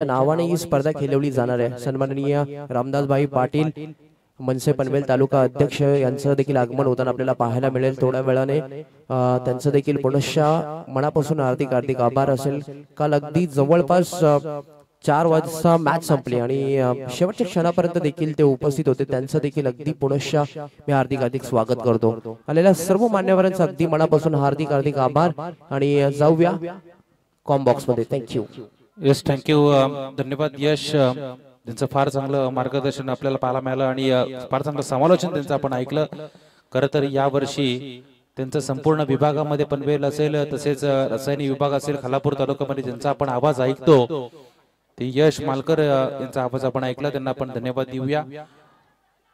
नावाने ही स्पर्धा खेळवली जाणार आहे। सन्माननीय रामदासभाई पाटील मनसे पनवेल तालुका अध्यक्ष यांचं देखील आगमन होताना आपल्याला पाहायला मिळेल थोड्या वेळाने। त्यांचं देखील पुनश्च मनापासून हार्दिक हार्दिक आभार असेल। काल अगदी जवळपास 4 वाजता मॅच संपली आणि शेवटच्या क्षणापर्यंत देखील ते उपस्थित होते। त्यांचं देखील अगदी पुनश्च मी हार्दिक हार्दिक स्वागत करतो। आलेल्या सर्व मान्यवरांचं अगदी मनापासून हार्दिक हार्दिक आभार आणि जाऊया कॉम बॉक्स मध्ये। थँक्यू। यस, थँक्यू, धन्यवाद यश। त्यांचं फार चांगलं मार्गदर्शन आपल्याला पाहायला मिळालं आणि फार चांगलं समालोचन त्यांचं आपण ऐकलं। खरं तर यावर्षी त्यांचं संपूर्ण विभागामध्ये पनवेल असेल तसेच रसायनी विभाग असेल खालापूर तालुक्यामध्ये ज्यांचा आपण आवाज ऐकतो ते यश मालकर यांचा आवाज आपण ऐकला, त्यांना आपण धन्यवाद देऊया।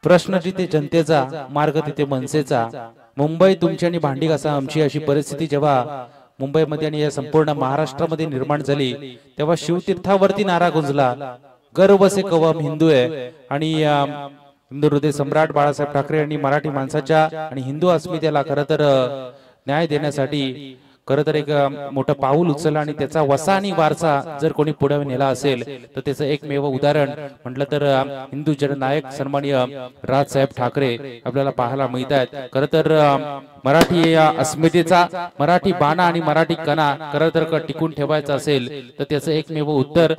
प्रश्न जिथे जनतेचा, मार्ग तिथे मनसेचा, मुंबई तुमची आणि भांडी घासा आमची, अशी परिस्थिती जेव्हा मुंबईमध्ये आणि या संपूर्ण महाराष्ट्रामध्ये निर्माण झाली तेव्हा शिवतीर्थावरती नारा गुंजला, गर्व से कवम हिंदू आहे। आणि हिंदू हृदय सम्राट बाळासाहेब ठाकरे यांनी मराठी माणसाच्या आणि हिंदू अस्मितेला खरं तर न्याय देण्यासाठी खरं तर एक मोठं पाऊल उचललं आणि त्याचा वसा आणि वारसा जर कोणी पुढे नेला असेल तर त्याचं एकमेव उदाहरण म्हटलं तर हिंदू जननायक सन्माननीय राजसाहेब ठाकरे आपल्याला पाहायला मिळत आहेत। खरं तर मराठी अस्मितेचा, मराठी बाणा आणि मराठी कणा खरं तर टिकून ठेवायचा असेल तर त्याचं एकमेव उत्तर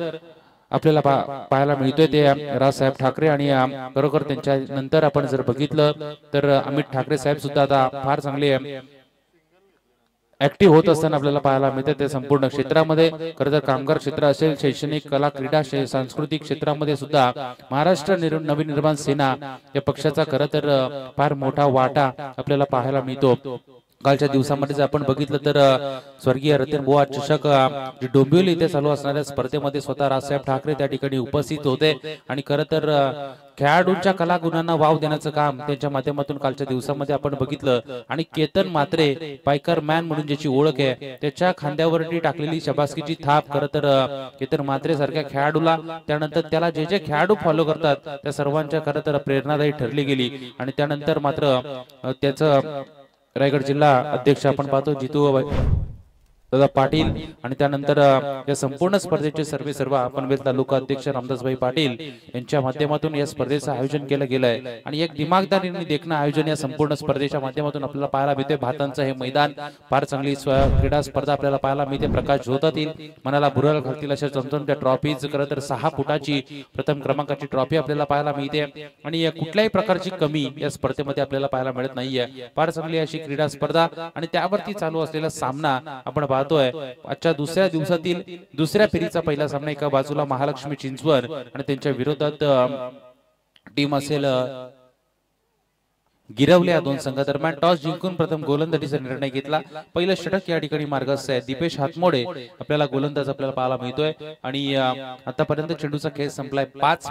आपल्याला पाहायला मिळतोय ते राजसाहेब ठाकरे। आणि बरोबर त्यांच्या नंतर आपण जर बघितलं तर अमित ठाकरे साहेब सुद्धा आता फार चांगले ऍक्टिव्ह होत असताना आपल्याला पाहायला मिळते ते संपूर्ण क्षेत्रामध्ये। खरं तर कामगार क्षेत्र असेल, शैक्षणिक, कला, क्रीडा, सांस्कृतिक क्षेत्रामध्ये सुद्धा महाराष्ट्र नवनिर्माण सेना या पक्षाचा खरं तर फार मोठा वाटा आपल्याला पाहायला मिळतो। कालच्या दिवसामध्ये आपण बघितलं तर स्वर्गीय रतनबुवा चषक जे डोंबिवली इथे चालू असणाऱ्या स्पर्धेमध्ये स्वतः राजसाहेब ठाकरे त्या ठिकाणी उपस्थित होते आणि खरं तर खेळाडूंच्या कलागुणांना वाव देण्याचं काम त्यांच्या माध्यमातून कालच्या दिवसामध्ये आपण बघितलं। आणि केतन मात्रे बायकर मॅन म्हणून ज्याची ओळख आहे त्याच्या खांद्यावरती टाकलेली शबासकीची थाप खरं तर केतन मात्रे सारख्या खेळाडूला, त्यानंतर त्याला जे जे खेळाडू फॉलो करतात त्या सर्वांच्या खरं तर प्रेरणादायी ठरली गेली। आणि त्यानंतर मात्र त्याचं रायगड जिल्हा अध्यक्ष आपण पाहतो जितू दादा पाटील आणि त्यानंतर या संपूर्ण स्पर्धेचे सर्व पनवेल तालुका अध्यक्ष रामदासभाई पाटील यांच्या माध्यमातून या स्पर्धेचं आयोजन केलं गेलं आहे। आणि एक दिमागदारीने देखणं आयोजन या संपूर्ण स्पर्धेच्या माध्यमातून आपल्याला पाहायला मिळते। भातांचं हे मैदान, फार चांगली क्रीडा स्पर्धा आपल्याला पाहायला मिळते। प्रकाश झोतातील, मनाला भुरळ घालतील अशा चमचमत्या ट्रॉफीज, खरं तर 6 फुटाची प्रथम क्रमांकाची ट्रॉफी आपल्याला पाहायला मिळते आणि कुठल्याही प्रकारची कमी या स्पर्धेमध्ये आपल्याला पाहायला मिळत नाहीये। फार चांगली अशी क्रीडा स्पर्धा आणि त्यावरती चालू असलेला सामना आपण पाहतोय। आजच्या दुसऱ्या दिवसातील दुसऱ्या फेरीचा पहिला सामना, एका बाजूला महालक्ष्मी चिंचवड आणि त्यांच्या विरोधात टीम असेल गिरवले। या दोन संघादरम्यान टॉस जिंकून प्रथम गोलंदाजीचा निर्णय घेतला। पहिलं षटक या ठिकाणी मार्गस्थ आहे दीपेश हातमोडे आपल्याला गोलंदाज आपल्याला पाहायला मिळतोय आणि आतापर्यंत चेंडूचा खेळ संपलाय।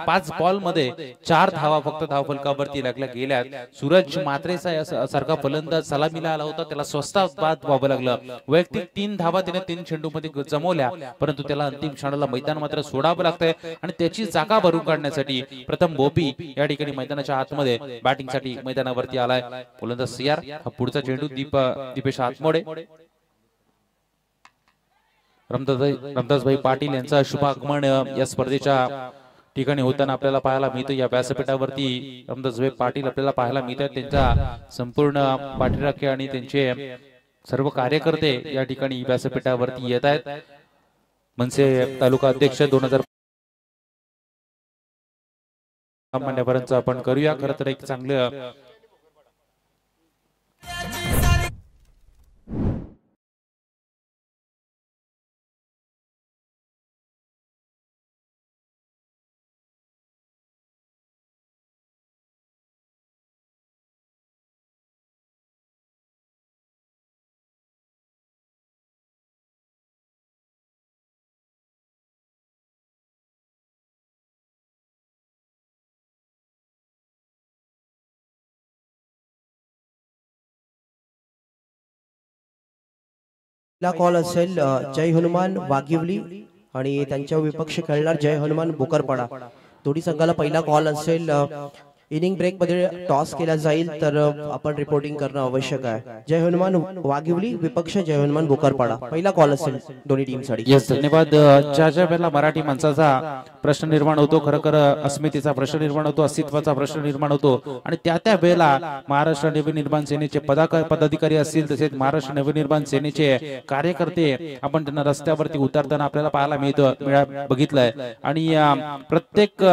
5 बॉल मध्ये 4 धावा फक्त धावफलकावरती लागल्या गेल्यात। सूरज मात्रेचा सारखा फलंदाज सलामीला आला होता, त्याला स्वस्तात बाद व्हावं लागलं। वैयक्तिक 3 धावा त्याने 3 चेंडूमध्ये जमवल्या, परंतु त्याला अंतिम क्षणाला मैदान मात्र सोडावं लागतंय आणि त्याची जागा भरून काढण्यासाठी प्रथम बोबी या ठिकाणी मैदानाच्या आतमध्ये बॅटिंगसाठी मैदानावर आलाय। गोलंदाज सीआर, हा पुढचा चेंडू दीपेश हातमोडे। रामदासभाई पाटील यांचा शुभागमन या स्पर्धेच्या ठिकाणी होताना आपल्याला पाहायला मिळतं। या व्यासपीठावरती रामदासभाई पाटील आपल्याला पाहायला मिळतात, त्यांचा संपूर्ण पाठीराखे आणि त्यांचे सर्व कार्यकर्ते या ठिकाणी व्यासपीठावरती येत आहेत। मनसे तालुका अध्यक्ष 2000 मान्यवरांचं आपण करूया। खरं तर एक चांगलं कॉल असेल जय हनुमान वाघिवली आणि त्यांच्या विपक्ष खेळणार जय हनुमान बोकरपाडा। दोन्ही संघाला पहिला कॉल असेल इनिंग ब्रेक मध्ये टॉस केला जाईल तर आपण रिपोर्टिंग करणं आवश्यक आहे. जय हनुमान वाघिवली विपक्ष जय हनुमान बोकारपाडा. पहिला कॉल असेल दोन्ही टीम साठी. येस, धन्यवाद. ज्या ज्या वेळेला मराठी माणसाचा प्रश्न निर्माण होतो, खरं अस्मितेचा प्रश्न निर्माण होतो, अस्तित्वाचा प्रश्न निर्माण होतो आणि त्या वेळेला महाराष्ट्र नवनिर्माण सेनेचे पदाधिकारी असतील, तसेच महाराष्ट्र नवनिर्माण सेनेचे कार्यकर्ते आपण त्यांना रस्त्यावरती उतरताना आपल्याला पाहायला बघितलंय. आणि प्रत्येक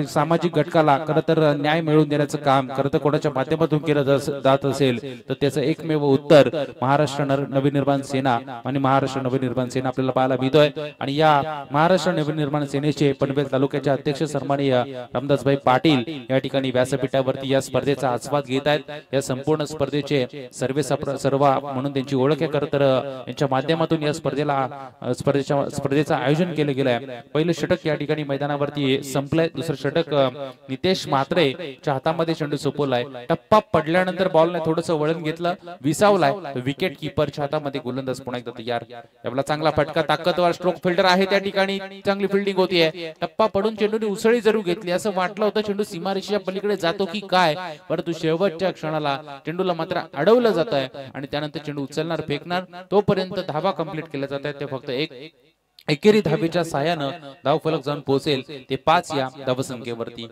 सामाजिक घटकाला खरं तर न्याय मिळवून देण्याचं काम खरं तर कोणाच्या माध्यमातून केलं जात असेल तर त्याचं एकमेव उत्तर महाराष्ट्र नवनिर्माण सेना आणि महाराष्ट्र नवनिर्माण सेना आपल्याला पाहायला मिळतोय. आणि या महाराष्ट्र नवनिर्माण सेनेचे पनवेल तालुक्याचे अध्यक्ष सन्माननीय रामदासभाई पाटील या ठिकाणी व्यासपीठावरती या स्पर्धेचा आस्वाद घेत आहेत. या संपूर्ण स्पर्धेचे सर्वा म्हणून त्यांची ओळख आहे. खरं तर यांच्या माध्यमातून या स्पर्धेचं आयोजन केलं गेलं आहे. पहिलं षटक या ठिकाणी मैदानावरती संपलंय. दुसरं षटक नितेश म्हात्रे च्या हातामध्ये चेंडू सोपवलाय. टप्पा पडल्यानंतर बॉलने थोडंसं वळण घेतलं, विसावलाय. विकेट किपरच्या हातामध्ये गोलंदाज पुन्हा एकदा तयार. याला चांगला फटका, ताकदवर स्ट्रोक फिल्डर आहे त्या ठिकाणी, चांगली फिल्डिंग होतीये. टप्पा पडून चेंडूने उसळी जरूर घेतली, असं वाटलं होतं चेंडू सीमारेषेच्या पलीकडे जातो की काय, परंतु शेवटच्या क्षणाला चेंडूला मात्र अडवलं जात आहे आणि त्यानंतर चेंडू उचलणार, फेकणार, तोपर्यंत धावा कंप्लीट केल्या जात आहेत. ते फक्त एकेरी धावेच्या साहाय्यानं धावफलक जाऊन पोहोचेल ते 5 या धावसंख्येवरती.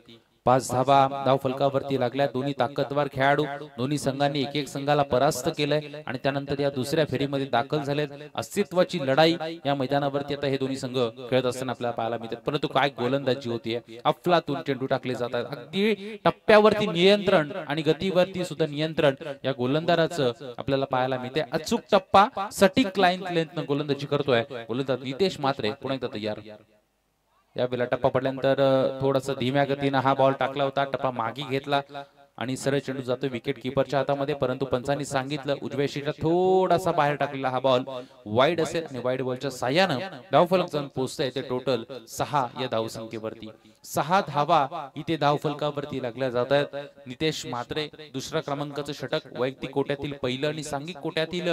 5 धावा धावफलकावरती लागल्या. दोन्ही ताकदवार खेळाडू, दोन्ही संघांनी एक संघाला परास्त केलंय आणि त्यानंतर या दुसऱ्या फेरीमध्ये दाखल झालेत. अस्तित्वाची लढाई या मैदानावरती आता हे दोन्ही संघ खेळत असताना आपल्याला पाहायला मिळतात. परंतु काय गोलंदाजी होतीये, अफलातून चेंडू टाकले जातात. अगदी टप्प्यावरती नियंत्रण आणि गतीवरती सुद्धा नियंत्रण या गोलंदाजाचं आपल्याला पाहायला मिळते. अचूक टप्पा, सटीक लाईन लेंथनं गोलंदाजी करतोय गोलंदाज नितेश म्हात्रे. पुन्हा एकदा तयार. या वेळेला टप्पा पडल्यानंतर थोडासा धीम्या गतीने हा बॉल टाकला होता. टप्पा मागे घेतला आणि सरळ चेंडू जातो विकेट किपरच्या हातामध्ये. परंतु पंचांनी सांगितलं उजव्या शीटला थोडासा बाहेर टाकलेला हा बॉल वाईड असेल आणि वाईड बॉलच्या साह्यानं धावफलक जाऊन पोहोचता येते टोटल 6 या धावसंख्येवरती. 6 धावा इथे धावफलकावरती लागल्या जात आहेत. नितेश म्हात्रे दुसऱ्या क्रमांकाचं षटक, वैयक्तिक कोट्यातील पहिलं आणि सांघिक कोट्यातील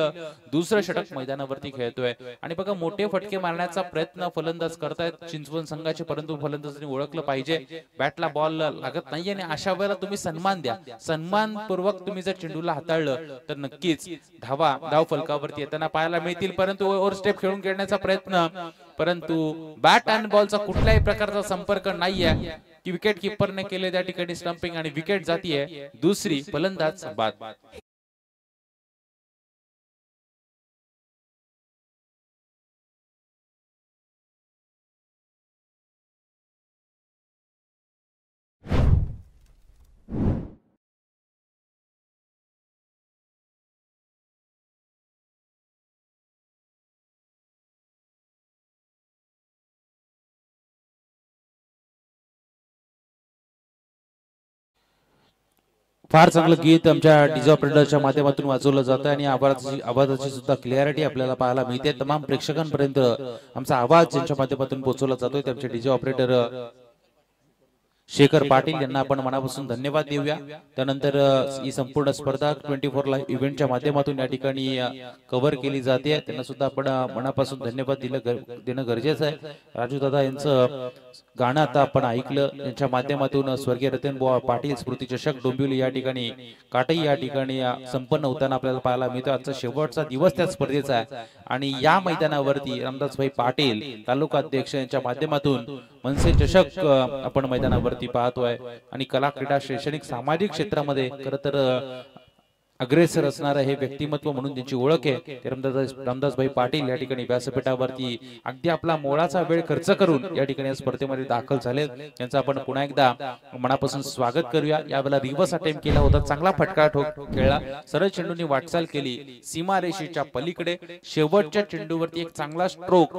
दुसरं षटक मैदानावरती खेळतोय. आणि बघा, मोठे फटके मारण्याचा प्रयत्न फलंदाज करतायत चिंचवण संघाचे, परंतु फलंदाजांनी ओळखलं पाहिजे बॅटला बॉल लागत नाहीये आणि अशा वेळेला तुम्ही सन्मान द्या. सन्मानपूर्वक तुम्ही जर चेंडूला हाताळलं तर नक्कीच धावा धावफलकावरती येताना पाहायला मिळतील. परंतु ओव्हर स्टेप खेळून खेळण्याचा प्रयत्न, परंतु बॅट अँड बॉलचा कुठल्याही प्रकारचा संपर्क नाहीये की विकेट किपरने केले त्या ठिकाणी स्टंपिंग आणि विकेट जातीये दुसरी. फलंदाज बाद. फार चांगलं गीत आमच्या डीजे ऑपरेटरच्या माध्यमातून वाजवलं जातं आणि आवाजाची सुद्धा क्लिअरिटी आपल्याला पाहायला मिळते. तमाम प्रेक्षकांपर्यंत आमचा आवाज ज्यांच्या माध्यमातून पोहोचवला जातोय त्यांचे डीजे ऑपरेटर शेखर पाटील यांना आपण मनापासून धन्यवाद देऊया. त्यानंतर ही संपूर्ण स्पर्धा 24 लाईव्ह इव्हेंटच्या माध्यमातून या ठिकाणी कव्हर केली जाते. त्यांना सुद्धा आपण मनापासून धन्यवाद देणं गरजेचं आहे. राजू दादा यांचं गाणं आता आपण ऐकलं, यांच्या माध्यमातून स्वर्गीय रतनबुवा पाटील स्मृती चषक डोंबिवली या ठिकाणी काटई या ठिकाणी संपन्न होताना आपल्याला पाहायला मिळतो. आजचा शेवटचा दिवस त्या स्पर्धेचा आहे आणि या मैदानावरती रामदासभाई पाटील तालुका अध्यक्ष यांच्या माध्यमातून मनसे चषक आपण मैदानावरती पाहतोय. आणि कला, क्रीडा, शैक्षणिक, सामाजिक क्षेत्रामध्ये खरं तर अग्रेसर असणारं हे व्यक्तिमत्व म्हणून त्यांची ओळख आहे. रामदासभाई पाटील या ठिकाणी व्यासपीठावरती अगदी आपला मोलाचा वेळ खर्च करून या ठिकाणी या स्पर्धेमध्ये दाखल झाले. त्यांचं आपण पुन्हा एकदा मनापासून स्वागत करूया. यावेळेला रिव्हर्स अटेम्प्ट केला होता, चांगला फटका खेळला, सरळ चेंडूने वाटचाल केली सीमारेषेच्या पलीकडे. शेवटच्या चेंडूवरती एक चांगला स्ट्रोक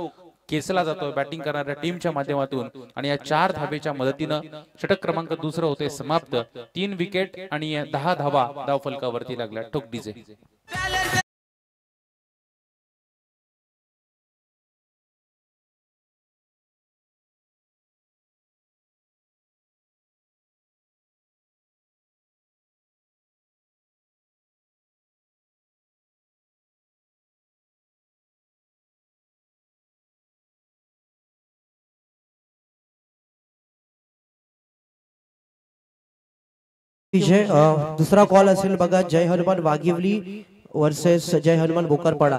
खेचला जातोय बॅटिंग करणाऱ्या टीमच्या माध्यमातून आणि या 4 धावेच्या मदतीनं षटक क्रमांक दुसरं होते समाप्त. 3 विकेट आणि 10 धावा धावफलकावरती लागल्या. ठोक डीजे. विजय दुसरा कॉल असेल बघा, जय हनुमान वाघिवली वर्सेस जय हनुमान बोकरपाडा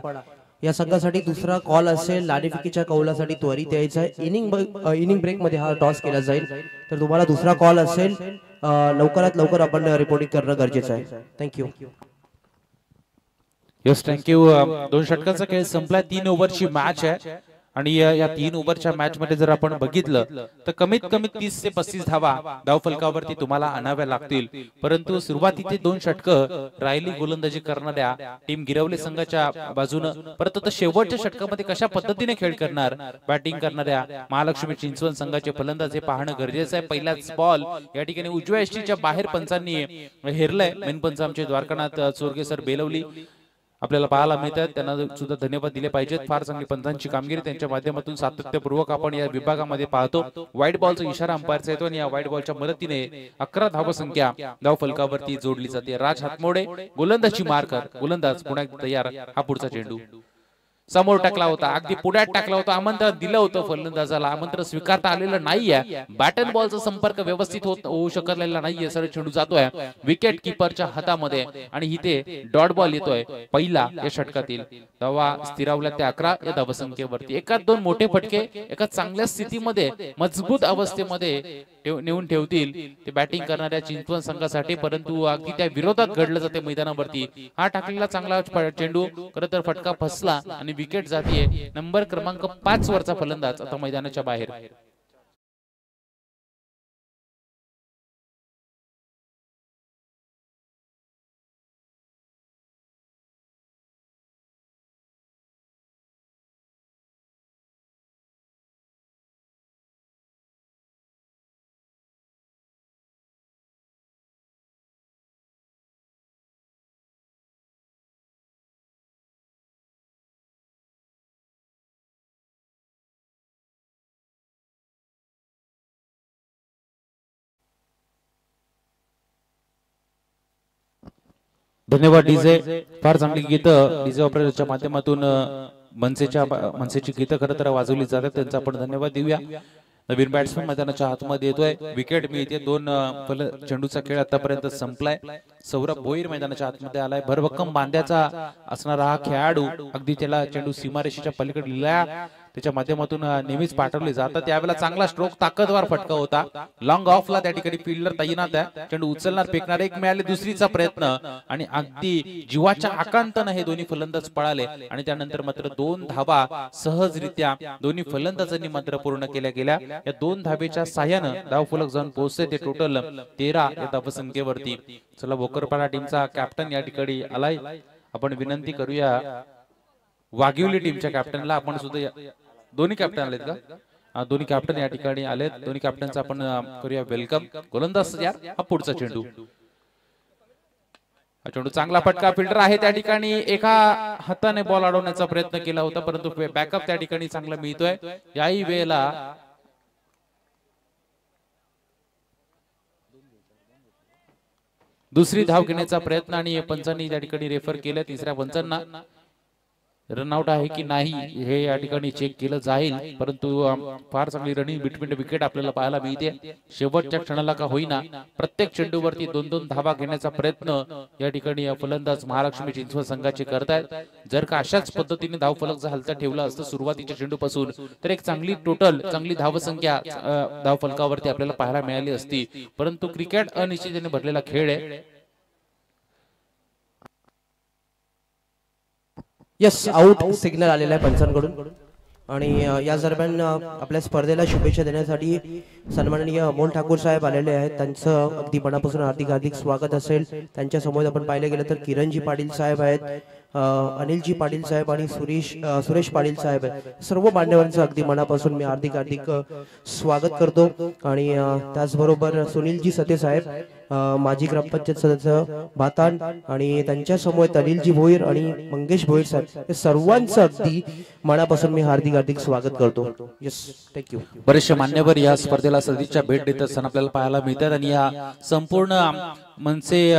या संघासाठी दुसरा कॉल असेल. लाडीफिकीच्या कौलासाठी त्वरित यायचा आहे. इनिंग ब्रेक मध्ये हा टॉस केला जाईल, तर तुम्हाला दुसरा कॉल असेल लवकरात लवकर आपण रिपोर्टिंग करणं गरजेचं आहे. थँक्यू. Yes thank you. 2 षटकांचा खेळ संपला. 3 ओव्हरची मॅच आहे आणि या 3 ओव्हरच्या मॅच मध्ये जर आपण बघितलं तर कमीत कमी 30 ते 35 धावा धावफलकावरती तुम्हाला आणाव्या लागतील. परंतु सुरुवातीचे 2 षटकं राहिली गोलंदाजी करणाऱ्या टीम गिरवले संघाच्या बाजूनं, परंतु आता शेवटच्या षटकामध्ये कशा पद्धतीने खेळ करणार बॅटिंग करणाऱ्या महालक्ष्मी चिंचवड संघाचे फलंदाज हे पाहणं गरजेचं आहे. पहिलाच बॉल या ठिकाणी उजव्या यष्टीच्या बाहेर पंचांनी हेरलंय. मेन पंच आमचे द्वारकानाथ चोरगे सर बेलवली आपल्याला पाहायला मिळतात, त्यांना सुद्धा धन्यवाद दिले पाहिजेत. फार चांगली पंचांची कामगिरी त्यांच्या माध्यमातून सातत्यपूर्वक आपण या विभागामध्ये पाहतो. व्हाईट बॉलचा इशारा अंपायरचा येतो आणि या व्हाईट बॉलच्या मदतीने 11 धावसंख्या धावफलकावरती जोडली जाते. राज हातमोडे गोलंदाजी मार्कर, गोलंदाज पुन्हा तयार. हा पुढचा चेंडू समोर टाकला होता, अगदी पुढ्यात टाकला होता. आमंत्रण दिलं होतं फलंदाजाला, आमंत्रण स्वीकारता आलेलं नाहीये. बॅट अँड बॉलचा संपर्क व्यवस्थित होऊ शकलेला नाहीये. सरळ चेंडू जातोय विकेट किपरच्या हातामध्ये आणि इथे डॉट बॉल येतोय पहिला या षटकातील. धावा स्थिरावल्या त्या 11 या धावसंख्येवरती. एकाच 2 मोठे फटके एका चांगल्या स्थितीमध्ये मजबूत अवस्थेमध्ये नेऊन ठेवतील ते बॅटिंग करणाऱ्या चिंचवड संघासाठी, परंतु अगदी त्या विरोधात घडलं जाते मैदानावरती. हा टाकलेला चांगला चेंडू खरं तर फटका फसला आणि विकेट जातीये. नंबर क्रमांक 5 वरचा फलंदाज आता मैदानाच्या बाहेर. धन्यवाद डीजे. फार चांगली गीतं डीजे ऑपरेटरच्या माध्यमातून मनसेची गीतं खरं तर वाजवली जातात, त्यांचा आपण धन्यवाद देऊया. नवीन बॅट्समन मैदानाच्या आतमध्ये येतोय, विकेट मिळते. 2 चेंडूचा खेळ आतापर्यंत संपलाय. सौरभ भोईर मैदानाच्या आतमध्ये आलाय. भरभक्कम बांध्याचा असणारा हा खेळाडू, अगदी त्याला चेंडू सीमारेषेच्या पलीकडे लिहिला त्याच्या माध्यमातून नेहमीच पाठवले जातात. त्यावेळेला चांगला स्ट्रोक ताकदवार फटका होता. लॉंग ऑफला त्या ठिकाणी फिल्डर तैनात आहे. चेंडू उचलणार फेकणार, एक मिळाले दुसरीचा प्रयत्न आणि अगदी जीवाच्या आकांतानं हे दोन्ही फलंदाज पळाले आणि त्यानंतर मात्र 2 धावा सहजरित्या दोन्ही फलंदाजांनी मात्र पूर्ण केल्या गेल्या. या 2 धावेच्या साह्यानं धावफलक जाऊन पोहोचते ते टोटल 13 या धावसंख्येवरती. चला बोकरपाडा टीमचा कॅप्टन या ठिकाणी आलाय. आपण विनंती करूया वाघिवली टीमच्या कॅप्टनला, आपण सुद्धा दोन्ही कॅप्टन आलेत का? दोन्ही कॅप्टन या ठिकाणी आलेत. दोन्ही कॅप्टनचा आपण करूया वेलकम. गोलंदाज यार हा पुढचा चेंडू. हा चेंडू चांगला फटका, फिल्डर आहे त्या ठिकाणी. एका हाताने बॉल अडवण्याचा प्रयत्न केला होता, परंतु बॅकअप त्या ठिकाणी चांगला मिळतोय. याही वेळेला दुसरी धाव घेण्याचा प्रयत्न आणि पंचांनी त्या ठिकाणी रेफर केलं. तिसऱ्या पंचांना रनआउट आहे की नाही हे या ठिकाणी चेक केलं जाईल, परंतु फार चांगली रनिंग बिटवीन विकेट आपल्याला पाहायला मिळते. शेवटच्या क्षणाला का होईना प्रत्येक चेंडूवरती 2-2 धावा घेण्याचा प्रयत्न या ठिकाणी फलंदाज महालक्ष्मी चिंचवड संघाचे करतायत. जर का अशाच पद्धतीने धाव फलक जर हलता ठेवला असतं सुरुवातीच्या चेंडूपासून तर एक चांगली धावसंख्या धाव फलकावरती आपल्याला पाहायला मिळाली असती, परंतु क्रिकेट अनिश्चिततेने भरलेला खेळ आहे. यस, आउट सिग्नल आलेला आहे पंचांकडून आणि या दरम्यान आपल्या स्पर्धेला शुभेच्छा देण्यासाठी सन्माननीय अमोल ठाकूर साहेब आलेले आहेत. त्यांचं अगदी मनापासून हार्दिक स्वागत असेल. त्यांच्या समोर आपण पाहिलं गेलं तर किरणजी पाटील साहेब आहेत, अनिलजी पाटील साहेब आणि सुरेश पाटील साहेब आहेत. सर्व मान्यवरांचं अगदी मनापासून मी हार्दिक स्वागत करतो. आणि त्याचबरोबर सुनीलजी सते साहेब, माजी ग्रामपंचायत सदस्य भातान, आणि त्यांच्या समोर अनिलजी भोईर आणि मंगेश भोईर साहेब, हे सर्वांचं अगदी मनापासून मी हार्दिक स्वागत करतो. Yes, thank you. बरेचसे मान्यवर या स्पर्धेला सदिच्छा भेट देत असताना आपल्याला पाहायला मिळतात आणि या संपूर्ण मनसे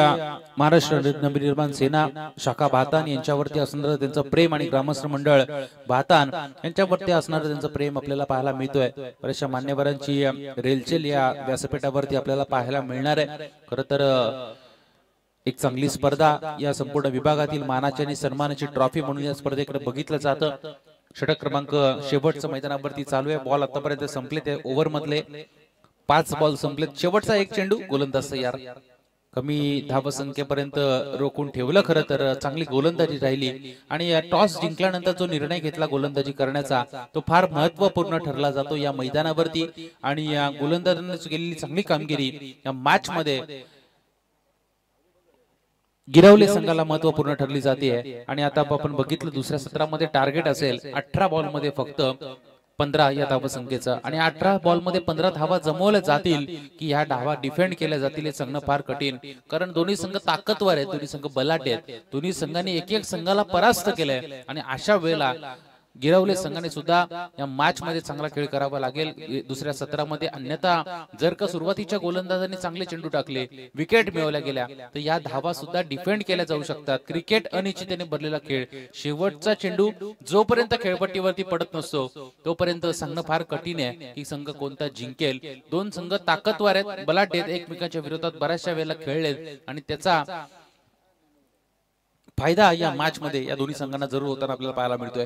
महाराष्ट्र नवनिर्माण सेना शाखा भातान यांच्या यांच्यावरती असणारं त्यांचं प्रेम आणि ग्रामस्थ मंडळ भातान यांच्यावरती असणारं त्यांचं प्रेम आपल्याला पाहायला मिळतोय। बऱ्याचशा मान्यवरांची रेलचेल या व्यासपीठावरती आपल्याला पाहायला मिळणार आहे। खरं तर एक चांगली स्पर्धा या संपूर्ण विभागातील मानाची आणि सन्मानाची ट्रॉफी म्हणून या स्पर्धेकडे बघितलं जातं। षटक क्रमांक शेवटचं मैदानावरती चालू आहे। बॉल आतापर्यंत संपले ते ओव्हर मधले 5 बॉल संपलेत। शेवटचा एक चेंडू, गोलंदाज तयार। कमी धावसंख्येपर्यंत रोखून ठेवलं। खरं तर चांगली गोलंदाजी राहिली आणि टॉस जिंकल्यानंतर जो निर्णय घेतला गोलंदाजी करण्याचा तो फार महत्त्वपूर्ण ठरला जातो या मैदानावरती। आणि या गोलंदाजांनी केलेली चांगली कामगिरी या मॅच मध्ये गिरवले संघाला महत्त्वपूर्ण ठरली जाते। आणि आता आपण बघितलं दुसऱ्या सत्रामध्ये टार्गेट असेल 18 बॉल मध्ये फक्त 15 या धावसंख्येचा आणि 18 बॉल मध्ये 15 धावा जमवल्या जातील की ह्या धावा डिफेंड केल्या जातील हे सांगणं फार कठीण। कारण दोन्ही संघ ताकदवर आहेत, दोन्ही संघ बलाढ्य आहेत, दोन्ही संघांनी एक एक संघाला परास्त केलंय आणि अशा वेळेला गिरवले संघाने सुद्धा या मॅच मध्ये चांगला खेळ करावा लागेल दुसऱ्या सत्रामध्ये। अन्यथा जर का सुरुवातीच्या गोलंदाजांनी चांगले चेंडू टाकले, विकेट मिळवल्या गेल्या तर या धावा सुद्धा डिफेंड केल्या जाऊ शकतात। क्रिकेट अनिश्चिततेने भरलेला खेळ, शेवटचा चेंडू जोपर्यंत खेळपट्टीवरती पडत नसतो तोपर्यंत सांगणं फार कठीण आहे की संघ कोणता जिंकेल। दोन संघ ताकदवार आहेत, बलाढ्य आहेत, एकमेकांच्या विरोधात बऱ्याचशा वेळेला खेळलेत आणि त्याचा फायदा या मॅच मध्ये या दोन्ही संघांना जरूर होताना आपल्याला पाहायला मिळतोय।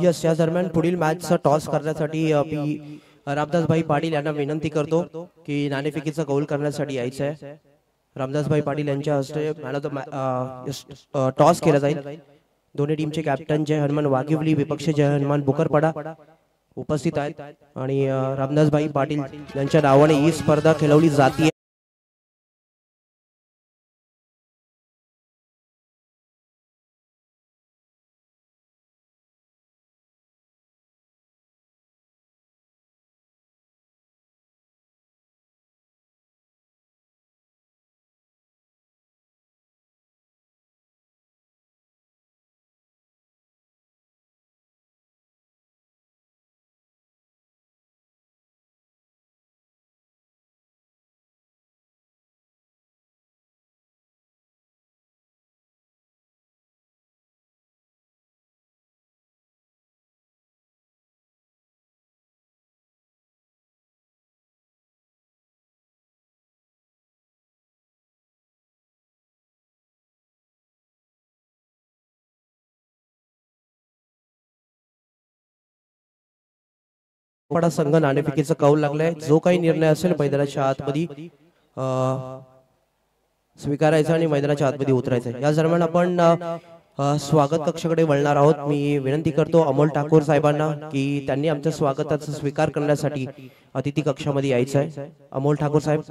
यस, या दरम्यान पुढील मॅचचा टॉस करण्यासाठी मी रामदासभाई पाटील यांना विनंती करतो की नाणेफेकीचा कौल करण्यासाठी यायचं आहे। रामदासभाई पाटील यांच्या हस्ते मॅन ऑफ द टॉस केला जाईल। दोन्ही टीमचे कॅप्टन जय हनुमान वाघिवली, विपक्ष जय हनुमान बुकरपाडा उपस्थित आहेत आणि रामदासभाई पाटील यांच्या नावाने ही स्पर्धा खेळवली जाते। पडा संघ नाणेफेकीचा कौल लागलाय। जो काही निर्णय असेल मैदानाच्या आतमध्ये स्वीकारायचा आणि मैदानाच्या आतमध्ये उतरायचं। या दरम्यान आपण स्वागत कक्षाकडे वळणार आहोत। मी विनंती करतो अमोल ठाकूर साहेबांना की त्यांनी आमच्या स्वागताचा स्वीकार करण्यासाठी अतिथी कक्षामध्ये यायचं आहे। अमोल ठाकूर साहेब।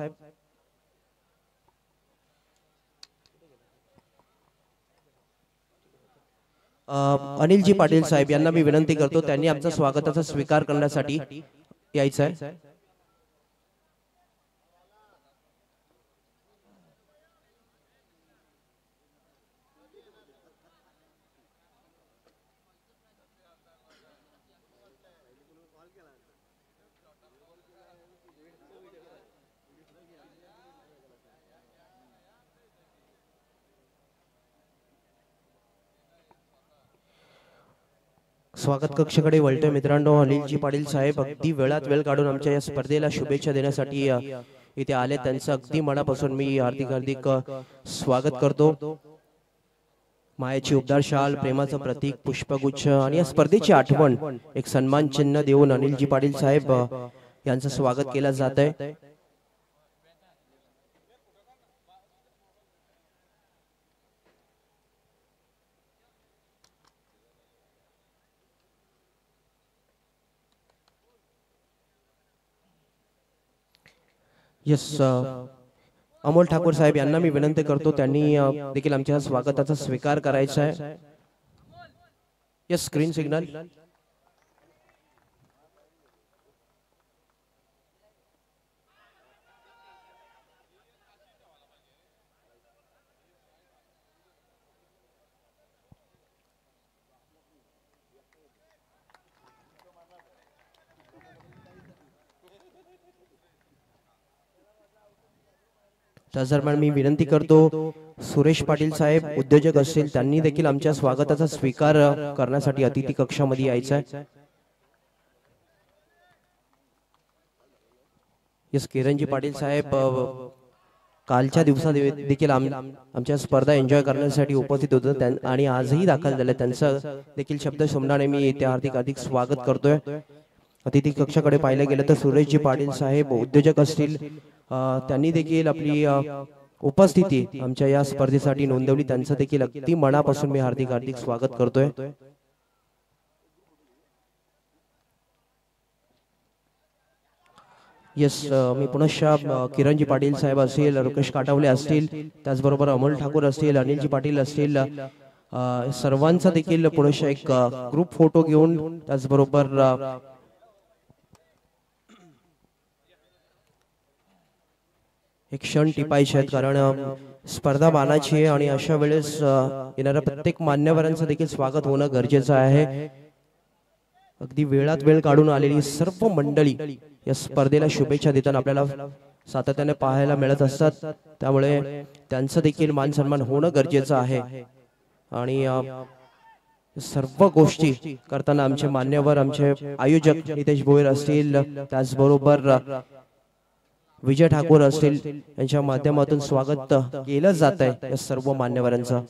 अनिलजी पाटील साहेब यांना मी विनंती करतो त्यांनी आमच्या स्वागताचा स्वीकार करण्यासाठी यायचं आहे। स्वागत कक्षाकडे वळतोय मित्रांनो। अनिलजी पाटील साहेब अगदी वेळात वेळ काढून आमच्या या स्पर्धेला शुभेच्छा देण्यासाठी इथे आले। त्यांचं अगदी मनापासून मी हार्दिक स्वागत करतो। मायेची उबदार शाल, प्रेमाचं प्रतीक, पुष्पगुच्छ आणि या स्पर्धेची आठवण एक सन्मान चिन्ह देऊन अनिलजी पाटील साहेब यांचं स्वागत केलं जात आहे। यस, अमोल ठाकूर साहेब यांना मी विनंती करतो त्यांनी देखील आमच्या स्वागताचा स्वीकार करायचा आहे। Yes, screen signal. त्याच दरम्यान मी विनंती करतो सुरेश पाटील साहेब उद्योजक असतील त्यांनी देखील आमच्या स्वागताचा स्वीकार करण्यासाठी अतिथी कक्षामध्ये यायचं आहे. यस किरणजी पाटील साहेब कालच्या दिवसात देखील आमच्या स्पर्धा एन्जॉय करण्यासाठी उपस्थित होते आणि आजही दाखल झाले. त्यांचं देखील शब्द समजाने मी ते हार्दिक स्वागत करतोय. अतिथी कक्षाकडे पाहिलं गेलं तर सुरेशजी पाटील साहेब उद्योजक असतील त्यांनी देखील आपली उपस्थिती आमच्या या स्पर्धेसाठी नोंदवली. त्यांचं देखील अगदी मनापासून मी हार्दिक स्वागत करतोय. यस मी पुनश्च किरणजी पाटील साहेब असतील, रुकेश काटावले असतील, त्याचबरोबर अमोल ठाकूर असतील, अनिलजी पाटील असतील, सर्वांचा देखील पुनश्च एक ग्रुप फोटो घेऊन त्याचबरोबर एक क्षण टिपायचे आहेत. कारण स्पर्धा मानाची आहे आणि अशा वेळेस येणाऱ्या प्रत्येक मान्यवरांचं देखील स्वागत होणं गरजेचं आहे. अगदी वेळात वेळ काढून आलेली सर्व मंडळी या स्पर्धेला शुभेच्छा देताना आपल्याला सातत्याने पाहायला मिळत असतात. त्यामुळे त्यांचं देखील मान सन्मान होणं गरजेचं आहे. आणि सर्व गोष्टी करताना आमचे मान्यवर आमचे आयोजक नितेश भोईर असतील, त्याचबरोबर विजय ठाकूर असतील, यांच्या माध्यमातून स्वागत केलं जात आहे या सर्व मान्यवरांचं.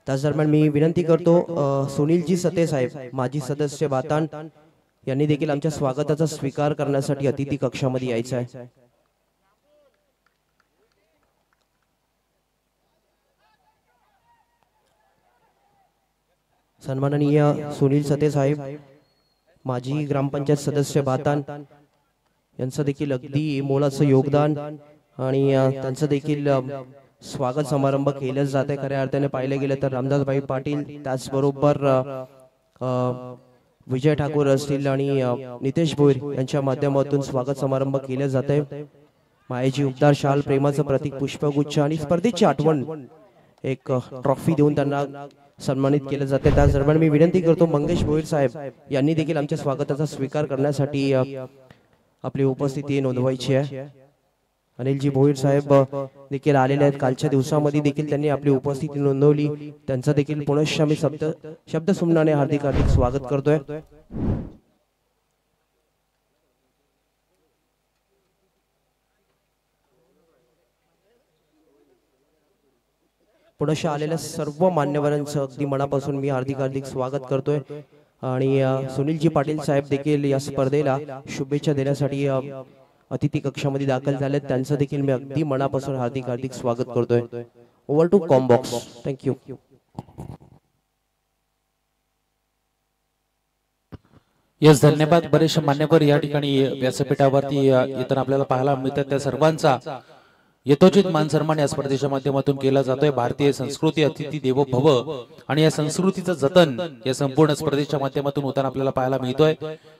त्याच दरम्यान मी विनंती करतो सुनीलजी सते साहेब माजी सदस्य बातान यांनी देखील आमच्या स्वागताचा स्वीकार करण्यासाठी अतिथी कक्षामध्ये यायचं आहे. सन्माननीय सुनील सते साहेब माजी ग्रामपंचायत सदस्य बातान यांचं देखील अगदी मोलाचं योगदान आणि त्यांचं देखील स्वागत समारंभ केले जाते. खऱ्या अर्थाने पाहिले गेले तर रामदासभाई पाटील, त्याचबरोबर विजय ठाकूर असतील आणि नितेश भोईर यांच्या माध्यमातून स्वागत समारंभ केले जाते. मायेची उबदार शाल, प्रेमाचं प्रतीक पुष्पगुच्छ आणि स्पर्धेची आठवण एक ट्रॉफी देऊन त्यांना सन्मानित केले जाते. त्याच दरम्यान मी विनंती करतो मंगेश भोईर साहेब यांनी देखील आमच्या स्वागताचा स्वीकार करण्यासाठी आपली उपस्थिती नोंदवायची आहे. अनिलजी भोईर साहेब देखील आलेले आहेत. कालच्या दिवसामध्ये देखील त्यांनी आपली उपस्थिती नोंदवली. त्यांचा देखील पुनश्च मी शब्द सुमनाने हार्दिक स्वागत करतोय. पुनश्च आलेल्या सर्व मान्यवरांचं अगदी मनापासून मी हार्दिक स्वागत करतोय. आणि सुनीलजी पाटील साहेब देखील या स्पर्धेला शुभेच्छा देण्यासाठी अतिथी कक्षामध्ये दाखल झाले. त्यांचं देखील मी अगदी मनापासून हार्दिक स्वागत करतोय. Over to Combox. Thank you. Yes धन्यवाद. बरेचसे मान्यवर या ठिकाणी व्यासपीठावरती येताना आपल्याला पाहायला मिळतात. त्या सर्वांचा यथोचित मान सन्मान या स्पर्धेच्या माध्यमातून केला जातोय. भारतीय संस्कृती अतिथी देवो भव आणि या संस्कृतीचं जतन या संपूर्ण स्पर्धेच्या माध्यमातून होताना आपल्याला पाहायला मिळतोय.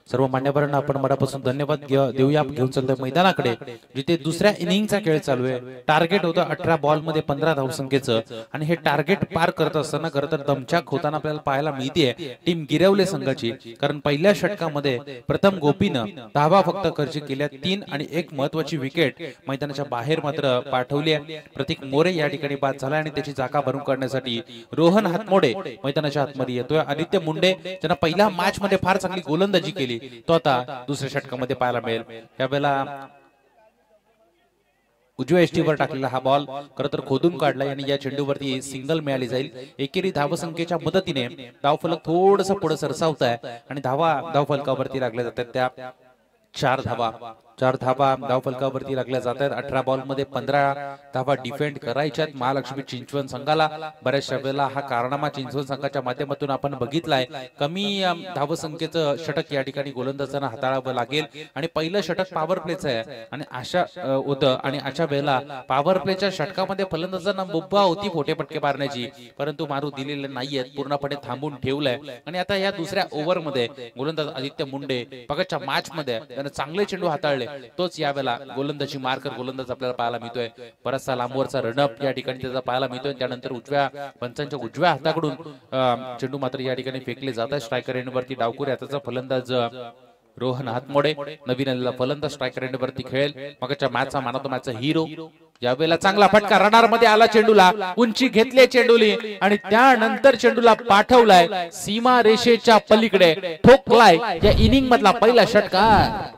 सर्व मान्यवरांना आपण मनापासून धन्यवाद देऊया. घेऊन चालतोय मैदानाकडे जिथे दुसऱ्या इनिंगचा खेळ चालू आहे. टार्गेट होतं 18 बॉल मध्ये 15 धावसंख्येचं आणि हे टार्गेट पार करत असताना खरं तर दमछाक होताना आपल्याला पाहायला मिळतेय टीम गिरवले संघाची. कारण पहिल्या षटकामध्ये प्रथम गोपीनं धावा फक्त खर्च केल्या 3 आणि एक महत्वाची विकेट मैदानाच्या बाहेर मात्र पाठवली आहे. प्रतीक मोरे या ठिकाणी बाद झाला आणि त्याची जागा भरून काढण्यासाठी रोहन हातमोडे मैदानाच्या आतमध्ये येतोय. आदित्य मुंडे ज्यांना पहिल्या मॅच मध्ये फार चांगली गोलंदाजी केली तो आता दुसऱ्या षटकामध्ये पाहायला मिळेल. यावेळेला उजव्या एष्टीवर टाकलेला हा बॉल खरं तर खोदून काढला आणि या चेंडूवरती सिंगल मिळाली जाईल. एकेरी धावसंख्येच्या मदतीने धावफलक थोडस पुढे सरसावत आहे आणि धावफलकावरती लागल्या जातात त्या 4 धावा धावफलकावरती लागल्या जात आहेत. 18 बॉल मध्ये 15 धावा डिफेंड करायच्यात महालक्ष्मी चिंचवड संघाला. बऱ्याचशा वेळेला हा कारनामा चिंचवड संघाच्या माध्यमातून आपण बघितलाय. कमी धावसंख्येचं षटक या ठिकाणी गोलंदाजांना हाताळावं लागेल आणि पहिलं षटक पॉवर प्लेचं आहे आणि अशा होतं आणि अशा वेळेला पॉवर प्लेच्या षटकामध्ये फलंदाजांना मुभा होती फोटे पटके मारण्याची, परंतु मारू दिलेले नाहीयेत. पूर्णपणे थांबून ठेवलंय आणि आता या दुसऱ्या ओव्हर मध्ये गोलंदाज आदित्य मुंडे पगतच्या मॅच मध्ये त्याने चांगले चेंडू हाताळले. तोच यावेळेला गोलंदाजी मार्कर गोलंदाज आपल्याला पाहायला मिळतोय. बराचसा लांबवरचा रनअप या ठिकाणी त्याचा पाहायला मिळतोय. त्यानंतर पंचांच्या उजव्या हाताकडून चेंडू मात्र या ठिकाणी फेकले जात आहे. स्ट्रायकर एंडवरती डावकुरे हाताचा फलंदाज रोहन हातमोडे नवीन आलेला फलंदाज स्ट्रायकर एंड वरती खेळेल. मगच्या मॅचचा मॅन ऑफ द मॅचचा हिरो. यावेळेला चांगला फटका रडार मध्ये आला चेंडूला, उंची घेतली चेंडूली आणि त्यानंतर चेंडूला पाठवलाय सीमा रेषेच्या पलीकडे, ठोकलाय या इनिंग मधला पहिला षटकार.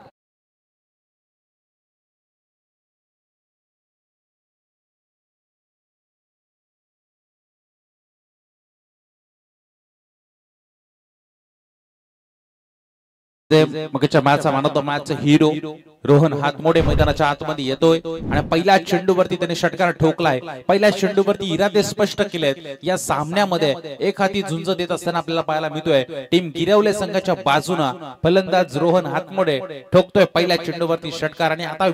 मगच्या मॅचचा man of the match hero Rohan Hatmode मैदानाच्या आतमध्ये येतोय आणि पहिल्या चेंडूवरती त्याने षटकार ठोकलाय. पहिल्या चेंडूवरती इरादे स्पष्ट केलेत. या सामन्यामध्ये एक हाती झुंज देत असताना आपल्याला पाहायला मिळतोय टीम गिरवले संघाच्या बाजूने फलंदाज रोहन हातमोडे ठोकतोय पहिल्या चेंडूवरती षटकार. आणि आता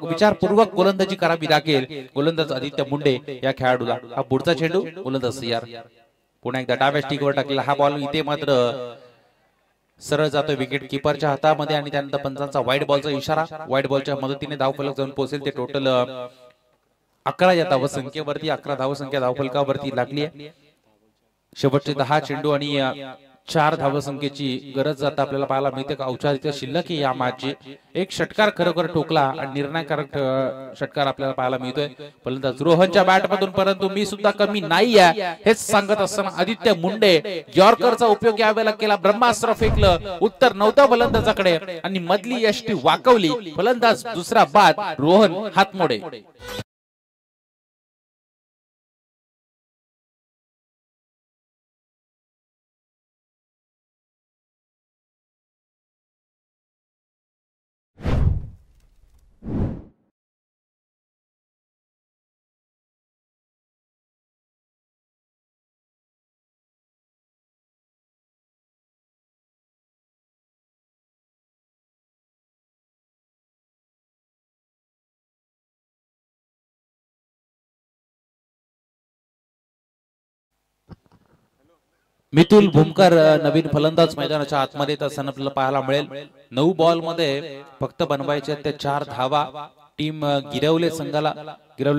विचारपूर्वक गोलंदाजी करावी लागेल गोलंदाज आदित्य मुंडे या खेळाडूला. हा पुढचा चेंडू गोलंदाज सीआर पुन्हा एकदा डाव्या स्टिकवर टाकलेला हा बॉल इथे मात्र सरळ जातोय विकेट किपरच्या हातामध्ये आणि त्यानंतर पंचांचा व्हाईट बॉलचा इशारा. व्हाईट बॉलच्या मदतीने धावफलक जाऊन पोहोचेल. ते टोटल 11 या धावसंख्येवरती 11 धावसंख्या धावफलकावरती लागली आहे. शेवटचे 10 चेंडू आणि 4 धावसंख्येची गरज आता आपल्याला पाहायला मिळते. औपचारिक शिल्लक या मॅचची एक षटकार खरोखर ठोकला आणि निर्णायकारक षटकार आपल्याला पाहायला मिळतोय फलंदाज रोहनच्या बॅटमधून. परंतु मी सुद्धा कमी नाही आहे हेच सांगत असताना आदित्य मुंडे यॉर्करचा उपयोग यावेळेला केला. ब्रह्मास्त्र फेकलं, उत्तर नव्हतं फलंदाजाकडे आणि मधली यष्टी वाकवली. फलंदाज दुसरा बाद रोहन हातमोडे. मितुल भूमकर नवीन फलंदाज मैदानाच्या आतमध्ये येत असताना आपल्याला पाहायला मिळेल. 9 बॉल मध्ये फक्त बनवायचे ते 4 धावा. टीम गिरवले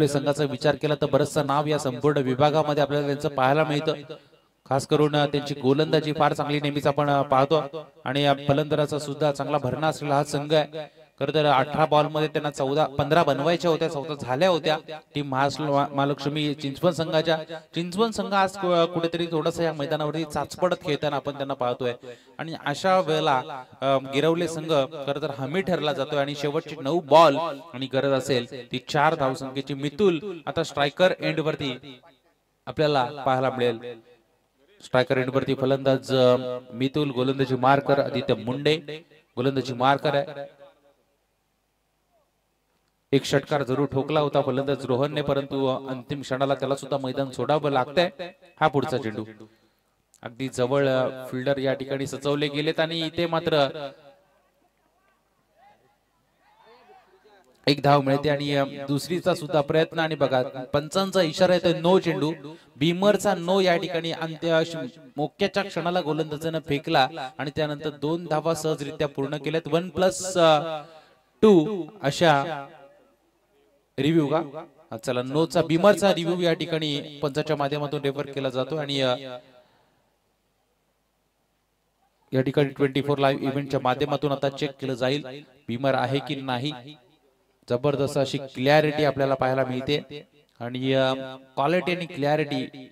संघाचा विचार केला तर बरचसं नाव या संपूर्ण विभागामध्ये आपल्याला त्यांचं पाहायला मिळतं. खास करून त्यांची गोलंदाजी फार चांगली नेहमीच आपण पाहतो आणि या फलंदाजाचा सुद्धा चांगला भरणा असलेला हा संघ आहे. खरं तर 18 बॉल मध्ये त्यांना 15 बनवायच्या होत्या, 14 झाल्या होत्या. टीम महालक्ष्मी चिंचवण संघ आज कुठेतरी थोडंसं या मैदानावरती चाचपडत खेळताना आपण त्यांना पाहतोय. आणि अशा वेळेला गिरवले संघ खरं तर हमी ठरला जातोय आणि शेवटची 9 बॉल आणि गरज असेल ती 4 धावसंख्येची. मितुल आता स्ट्रायकर एंड वरती आपल्याला पाहायला मिळेल. स्ट्रायकर एंड वरती फलंदाज मितुल, गोलंदाजी मार्कर आदित्य मुंडे गोलंदाजी मार्कर आहे. एक षटकार जरूर ठोकला होता फलंदाज रोहनने, परंतु अंतिम क्षणाला त्याला सुद्धा मैदान सोडावं लागतंय. हा पुढचा चेंडू अगदी जवळ फिल्डर या ठिकाणी सचवले गेलेत आणि इथे मात्र एक धाव मिळते आणि दुसरीचा सुद्धा प्रयत्न. आणि बघा पंचांचा इशारा येतो नो चेंडू. बीमरचा नो या ठिकाणी अंत्य मोक्याच्या क्षणाला गोलंदाजाने फेकला आणि त्यानंतर 2 धावा सहजरित्या पूर्ण केल्यात. 1+2 अशा रिव्ह्यू का चला नोचा बीमरचा रिव्ह्यू या ठिकाणी पंचाच्या माध्यमातून रेफर केला जातो आणि या ठिकाणी 24 लाईव्ह इव्हेंटच्या माध्यमातून आता चेक केलं जाईल बीमर आहे की नाही. जबरदस्त अशी क्लॅरिटी आपल्याला पाहायला मिळते आणि क्वालिटी आणि क्लॅरिटी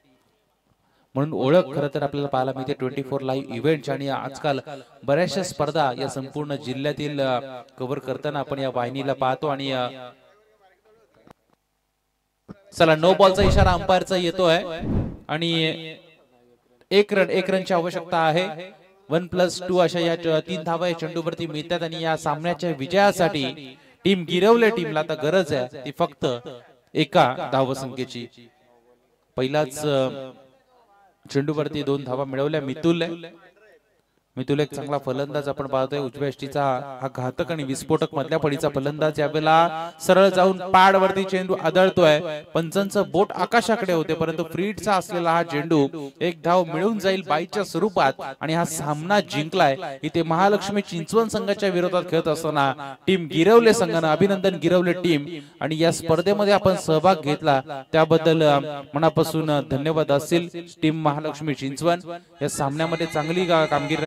म्हणून ओळख खरं तर आपल्याला पाहायला मिळते 24 लाईव्ह इव्हेंट. आणि आजकाल बऱ्याचशा स्पर्धा या संपूर्ण जिल्ह्यातील कव्हर करताना आपण या वाहिनीला पाहतो. आणि चला नो बॉलचा इशारा अंपायरचा येतोय आणि एक रनची आवश्यकता आहे. 1+2 अशा या 3 धावा या चेंडूवरती मिळतात आणि या सामन्याच्या विजयासाठी टीम गिरवले टीमला आता गरज आहे ती फक्त एका धावसंख्येची. पहिलाच चेंडूवरती 2 धावा मिळवल्या मितुल एक चांगला फलंदाज आपण पाहतोय. उजव्या यष्टीचा हा घातक आणि विस्फोटक मधल्या फळीचा फलंदाज यावेळेला सरळ जाऊन पाडवरती चेंडू आदळतोय. पंचांचं बोट आकाशाकडे होते परंतु फ्रीडचा असलेला हा चेंडू एक धाव मिळून जाईल बाईच्या स्वरूपात आणि हा सामना जिंकलाय. इथे महालक्ष्मी चिंचवण संघाच्या विरोधात खेळत असताना टीम गिरवले संघानं अभिनंदन गिरवले टीम. आणि या स्पर्धेमध्ये आपण सहभाग घेतला त्याबद्दल मनापासून धन्यवाद असतील टीम महालक्ष्मी चिंचवण. या सामन्यामध्ये चांगली कामगिरी